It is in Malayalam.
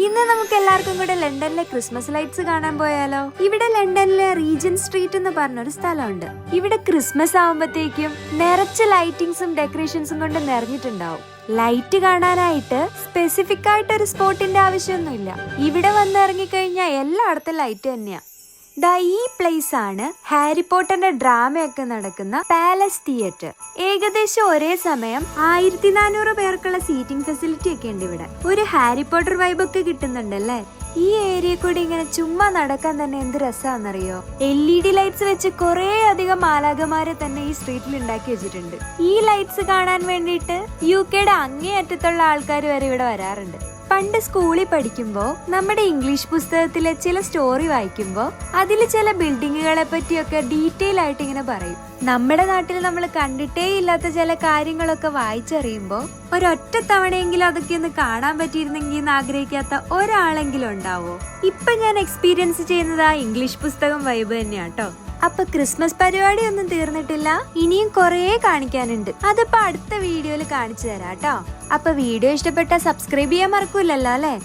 ഇന്ന് നമുക്ക് എല്ലാവർക്കും കൂടെ ലണ്ടനിലെ ക്രിസ്മസ് ലൈറ്റ്സ് കാണാൻ പോയാലോ? ഇവിടെ ലണ്ടനിലെ റീജന്റ് സ്ട്രീറ്റ് എന്ന് പറഞ്ഞൊരു സ്ഥലമുണ്ട്. ഇവിടെ ക്രിസ്മസ് ആവുമ്പത്തേക്കും നിറച്ച് ലൈറ്റിങ്സും ഡെക്കറേഷൻസും കൊണ്ട് നിറഞ്ഞിട്ടുണ്ടാവും. ലൈറ്റ് കാണാനായിട്ട് സ്പെസിഫിക് ആയിട്ട് ഒരു സ്പോട്ടിന്റെ ആവശ്യമൊന്നുമില്ല. ഇവിടെ വന്നിറങ്ങിക്കഴിഞ്ഞാൽ എല്ലായിടത്തും ലൈറ്റ് തന്നെയാ. ഈ പ്ലേസ് ആണ് ഹാരി പോട്ടറിന്റെ ഡ്രാമയൊക്കെ നടക്കുന്ന പാലസ് തിയേറ്റർ. ഏകദേശം ഒരേ സമയം 1400 പേർക്കുള്ള സീറ്റിംഗ് ഫെസിലിറ്റി ഒക്കെ ഉണ്ട് ഇവിടെ. ഒരു ഹാരി പോട്ടർ വൈബ് ഒക്കെ കിട്ടുന്നുണ്ടല്ലേ. ഈ ഏരിയ കൂടി ഇങ്ങനെ ചുമ്മാ നടക്കാൻ തന്നെ എന്ത് രസാന്നറിയോ. LED ലൈറ്റ്സ് വെച്ച് കുറേ അധികം മാലാഖമാരെ തന്നെ ഈ സ്ട്രീറ്റിൽ ഉണ്ടാക്കി വെച്ചിട്ടുണ്ട്. ഈ ലൈറ്റ്സ് കാണാൻ വേണ്ടിയിട്ട് UK അങ്ങേ അറ്റത്തുള്ള ആൾക്കാർ വരെ ഇവിടെ വരാറുണ്ട്. പണ്ട് സ്കൂളിൽ പഠിക്കുമ്പോൾ നമ്മുടെ ഇംഗ്ലീഷ് പുസ്തകത്തിലെ ചില സ്റ്റോറി വായിക്കുമ്പോൾ അതിൽ ചില ബിൽഡിങ്ങുകളെ പറ്റിയൊക്കെ ഡീറ്റെയിൽ ആയിട്ട് ഇങ്ങനെ പറയും. നമ്മുടെ നാട്ടിൽ നമ്മൾ കണ്ടിട്ടേ ഇല്ലാത്ത ചില കാര്യങ്ങളൊക്കെ വായിച്ചറിയുമ്പോൾ ഒരൊറ്റ തവണയെങ്കിലും അതൊക്കെ ഒന്ന് കാണാൻ പറ്റിയിരുന്നെങ്കിൽ എന്ന് ആഗ്രഹിക്കാത്ത ഒരാളെങ്കിലും ഉണ്ടാവോ? ഇപ്പൊ ഞാൻ എക്സ്പീരിയൻസ് ചെയ്യുന്നത് ആ ഇംഗ്ലീഷ് പുസ്തകം വൈബ് തന്നെയാട്ടോ. അപ്പൊ ക്രിസ്മസ് പരിപാടി ഒന്നും തീർന്നിട്ടില്ല, ഇനിയും കുറേ കാണിക്കാനുണ്ട്. അതിപ്പോ അടുത്ത വീഡിയോയിൽ കാണിച്ചു തരാം കേട്ടോ. അപ്പൊ വീഡിയോ ഇഷ്ടപ്പെട്ട സബ്സ്ക്രൈബ് ചെയ്യാൻ മറക്കൂലല്ലോ അല്ലേ?